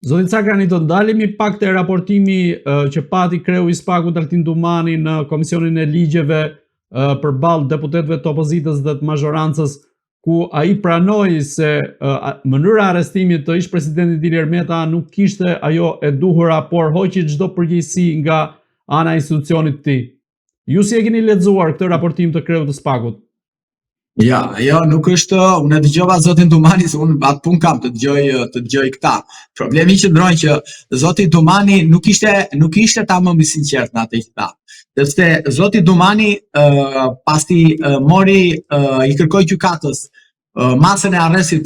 Zoti Cakrani, do ndalemi pak te raportimi që pati kreu i SPAK-ut Altin Dumani në Komisionin e Ligjeve përballë deputetëve të opozitës dhe të mazhorancës, ku ai pranoi se mënyra e arrestimit të ish-presidentit Ilir Meta nuk kishte ajo e duhura, por hoqi çdo përgjegjësi nga ana e institucionit të tij. Ju si e keni lexuar këtë raportim të kreut të SPAK-ut? Jo, nuk është, unë e dëgjova zotin Dumani, se unë atë pun kam të dëgjoj këta. Problemi qëndron që zoti Dumani nuk ishte tamam i sinqert në atë që tha. Sepse zoti Dumani pasti i kërkoi gjykatës masën e arrestit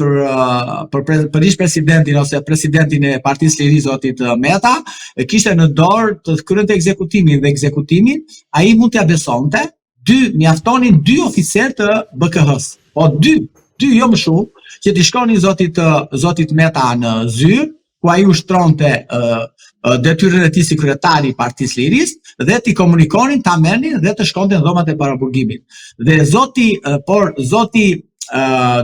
për ish-presidentin ose presidentin e Partisë Liri, zotit Meta, kishte në dorë të kryente ekzekutimin dhe ekzekutimin, ai mund t'ia besonte. Mjaftonin 2 oficer të BKH-s, po 2 jo më shumë, që t'i shkonin zotit Meta në zyrë, ku ai ushtronte detyrën e tij si kryetari i Partisë Liris, dhe t'i komunikonin, ta merrnin dhe të shkonte në dhomat e paraburgimit. Dhe zoti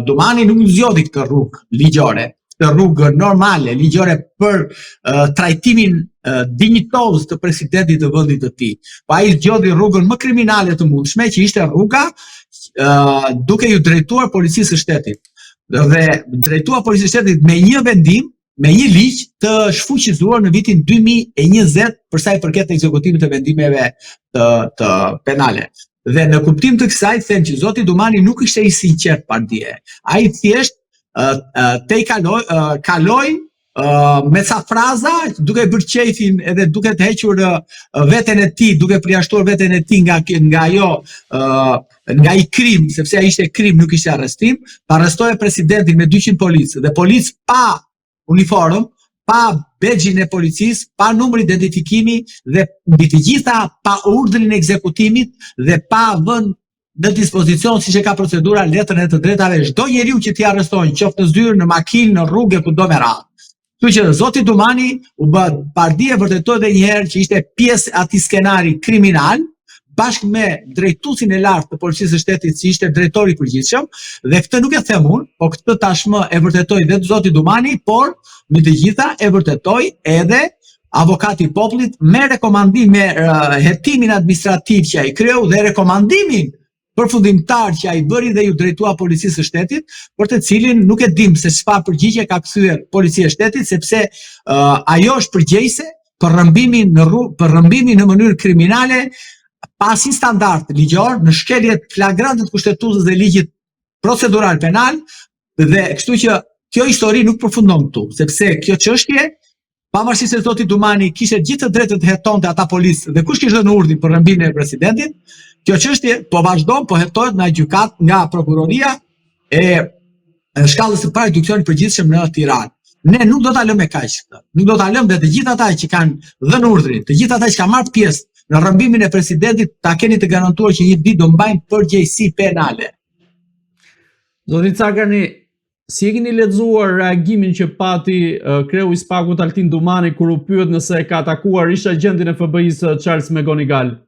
Dumani nuk zgjodhi këtë rrugë ligjore, këtë rrugë normale, ligjore për trajtimin dinjitoz të presidentit të vendit të tij. Po ai zgjodhi rrugën më kriminale të mundshme, që ishte rruga duke ju drejtuar policisë së shtetit. Dhe drejtuar policisë së shtetit me një vendim, me një ligj të shfuqizuar në vitin 2020 për sa i përket ekzekutimit të vendimeve të penale. Dhe në kuptim të kësaj them që zoti Dumani nuk ishte i sinqert pardje. Ai thjesht kaloi me ca fraza, duke bërë qefin edhe duke të hequr veten e tij, duke përjashtuar veten e tij nga i krim, sepse ai ishte krim, nuk ishte arrestim, arrestoi presidentin me 200 policë, dhe policë pa uniform, pa begjin e policisë, pa numër identifikimi dhe mbi të gjitha pa urdhrin e ekzekutimit dhe pa vënë në dispozicion, siç e ka procedura, letrën e të drejtave çdo njeriu që t'i arrestojnë, qoftë në zyrë, në makinë, në rrugë, kudo me radhë. Kështu që zoti Dumani u bë pardje, vërtetoi edhe një herë që ishte pjesë atij skenari kriminal, bashkë me drejtuesin e lartë të policisë së shtetit, si ishte drejtori i përgjithshëm, dhe këtë nuk e them unë, po këtë tashmë e vërtetoi dhe zoti Dumani, por me të gjitha e vërtetoi edhe avokati i popullit me rekomandim, me hetimin administrativ që ai kreu dhe rekomandimin përfundimtar që ai bëri dhe ju drejtua policisë së shtetit, për të cilin nuk e dim se çfarë përgjigje ka kthyer policia e shtetit, sepse ajo është përgjegjëse për rrëmbimin në mënyrë kriminale pa asnjë standard ligjor, në shkeljet flagrante të kushtetuesës dhe ligjit procedural penal, dhe kështu që kjo histori nuk përfundon këtu, sepse kjo çështje, pavarësisht se zoti Dumani kishte gjithë të drejtë të hetonte ata policë dhe kush kishte dhënë urdhrin për rrëmbimin e presidentit, kjo çështje po vazhdon, po hetohet nga gjykat, nga prokuroria e shkallës së parë judiciarit përgjithshëm në Tiranë. Ne nuk do ta lëmë kaq këtë. Nuk do ta lëmë dhe të gjithë ata që kanë dhënë urdhrin, të gjithë ata që kanë marrë pjesë në rrëmbimin e presidentit, ta keni të garantuar që një ditë do mbajnë përgjegjësi penale. Zoti Cakrani, si e keni lexuar reagimin që pati kreu i SPAK-ut Altin Dumani kur u pyet nëse e ka atakuar ish agentin e FBI-s Charles Megonigal?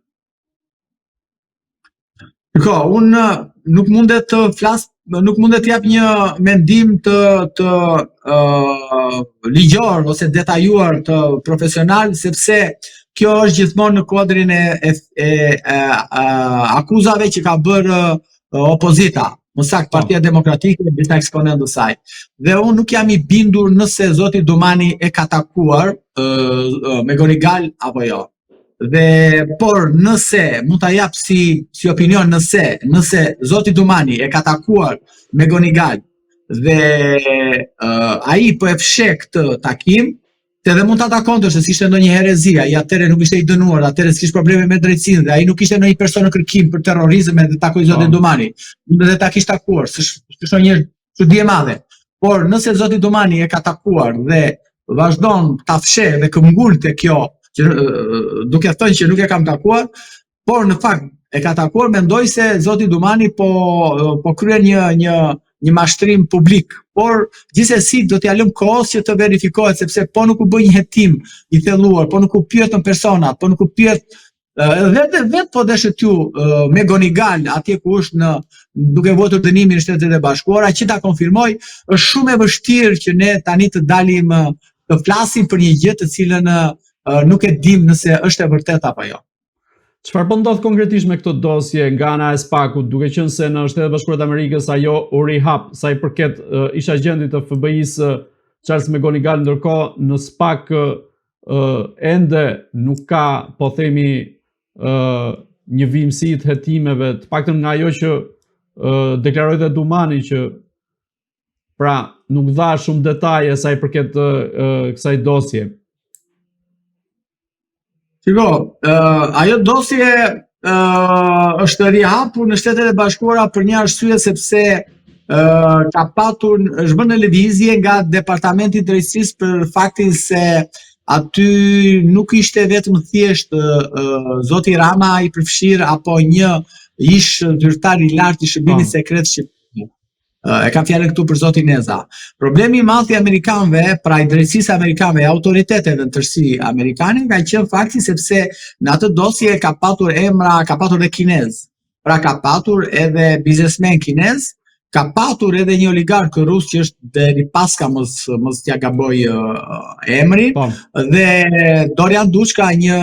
Unë nuk mundet të flas, nuk mundet të jap një mendim të ligjor ose detajuar të profesional, sepse kjo është gjithmonë në kuadrin e akuzave që ka bërë opozita, më saktë Partia Demokratike dhe disa eksponentë të saj. Dhe unë nuk jam i bindur nëse zoti Dumani e ka takuar Megonigal apo jo. Por nëse mund ta jap si opinion, nëse zoti Dumani e ka takuar Megonigal dhe ai po e fsheh këtë takim, edhe mund ta takonte se ishte ndonjë herezi, ai atëherë nuk ishte i dënuar, atëherë s'kishte probleme me drejtsinë dhe ai nuk ishte ndonjë person në kërkim për terrorizëm dhe takoi zotin Dumani. Dhe ta kishte takuar, s'është një çudi e madhe. Por nëse zoti Dumani e ka takuar dhe vazhdon ta fsheh dhe këmbgulte kjo, duke thënë që nuk e kam takuar, por në fakt e ka takuar, mendoj se zoti Dumani po kryen një mashtrim publik, por gjithsesi do t'ja lëm kohës që të verifikohet, sepse po nuk u bë një hetim i thelluar, po nuk u pyetën personat, po nuk u pyet vetë po deshet ju Megonigal atje ku është duke vuajtur dënimin në Shtetet e Bashkuara, që ta konfirmoj, është shumë e vështirë që ne tani të dalim të flasim për një gjë të cilën nuk e dim nëse është e vërtetë apo jo. Çfarë po ndodh konkretisht me këtë dosje nga ana e SPAK-ut, duke qenë se në Shtetet Bashkuara të Amerikës ajo u rihap sa i përket ish agentit të FBI-s Charles McGonigal, ndërkohë në SPAK ende nuk ka, po themi, një vimësi të hetimeve, të paktën nga ajo që deklaroi dhe Dumani, që pra nuk dha shumë detaje sa i përket kësaj dosje. Shiko, ajo dosje është rihapur në Shtetet e Bashkuara për një arsye sepse ka patur, është bërë në lëvizje nga Departamenti i Drejtësisë për faktin se aty nuk ishte vetëm thjesht zoti Rama i përfshirë apo një ish zyrtar i lartë i shërbimit sekret shqiptar. E kam fjalën këtu për zotin Eza. Problemi i madh i amerikanëve, pra i drejtësisë amerikanëve, autoriteteve në tërësi amerikane, ka qenë fakti sepse në atë dosje ka patur emra, ka patur edhe kinez. Pra ka patur edhe biznesmen kinez, ka patur edhe një oligark rus që është Deripaska, mos t'ja gaboj emrin, dhe Dorian Dushka, një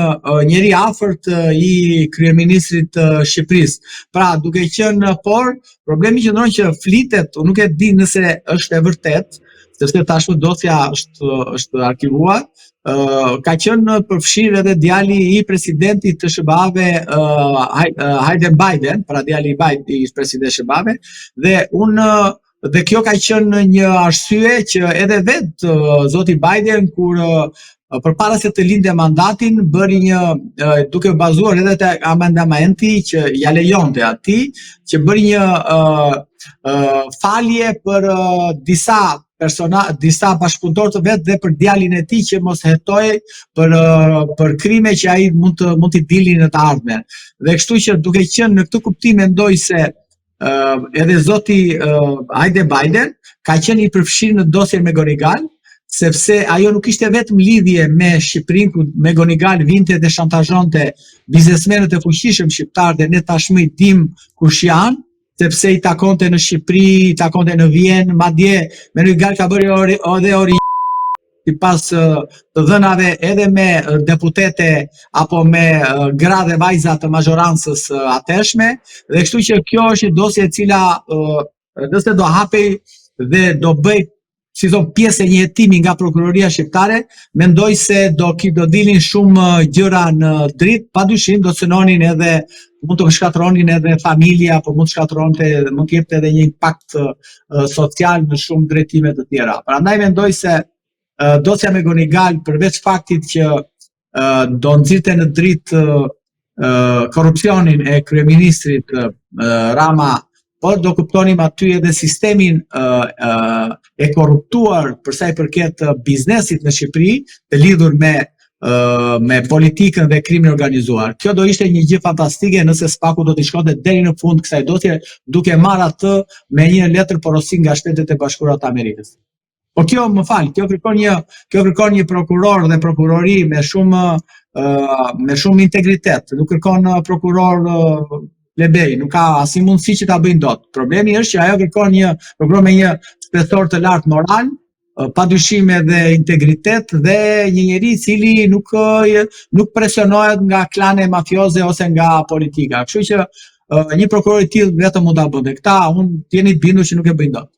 njeri afërt i kryeministrit të Shqipërisë. Pra, duke qenë, por problemi qëndron që flitet, unë nuk e di nëse është e vërtet, sepse tashmë dosja është arkivuar, ka qenë përfshirë edhe djali i presidentit të SBA-ve, Hayden Biden, pra djali i presidentit SBA-ve, dhe kjo ka qenë një arsye që edhe vetë zoti Biden, kur përpara se të lindte mandatin, bëri një, duke bazuar edhe te amendamenti që ja lejonte atij, që bëri një falje për disa bashkëpunëtorë të vet dhe për djalin e tij që mos hetoi për krime që ai mund t'i dilin në të ardhmen. Dhe kështu që duke qenë në këtë kuptim mendoj se edhe zoti Hayden Biden ka qenë i përfshirë në dosjen me Gonigal, sepse ajo nuk ishte vetëm lidhje me Shqipërinë, ku Megonigal vinte dhe shantazhonte biznesmenët e fuqishëm shqiptar, dhe ne tashmë i dim kush janë, sepse i takonte në Shqipëri, i takonte në Vjenë, madje Megonigal ka bërë edhe sipas të dhënave edhe me deputete apo me gra dhe vajza të mazhorancës ateshme, dhe kështu që kjo është një dosje e cila nëse do hapej dhe do bëj si thon pjesë e një hetimi nga prokuroria shqiptare, mendoj se do dilin shumë gjëra në dritë, padyshim do cënonin edhe, mund të shkatërronin edhe familja, apo mund të jepte edhe një impakt social në shumë drejtime të tjera. Prandaj mendoj se dosja me Gonigal, përveç faktit që do nxirte në dritë korrupsionin e kryeministrit Rama, por do kuptonim aty edhe sistemin e korruptuar për sa i përket biznesit në Shqipëri, të lidhur me politikën dhe krimin organizuar. Kjo do ishte një gjë fantastike nëse SPAK-u do t'i shkonte deri në fund kësaj dosje, duke marrë atë me një letër porosi nga Shtetet e Bashkuara të Amerikës. Po kjo, më fal, kjo kërkon një prokuror dhe prokurori me shumë integritet, nuk kërkon prokuror plebej, nuk ka asnjë mundësi që ta bëjnë dot. Problemi është që ajo kërkon një prokuror me një spesor të lartë moral, padyshim edhe integritet, dhe një njeri i cili nuk presionohet nga klane mafioze ose nga politika. Kështu që një prokuror i tillë vetëm mund ta bënte. Këta unë jeni të bindur që nuk e bëjnë dot.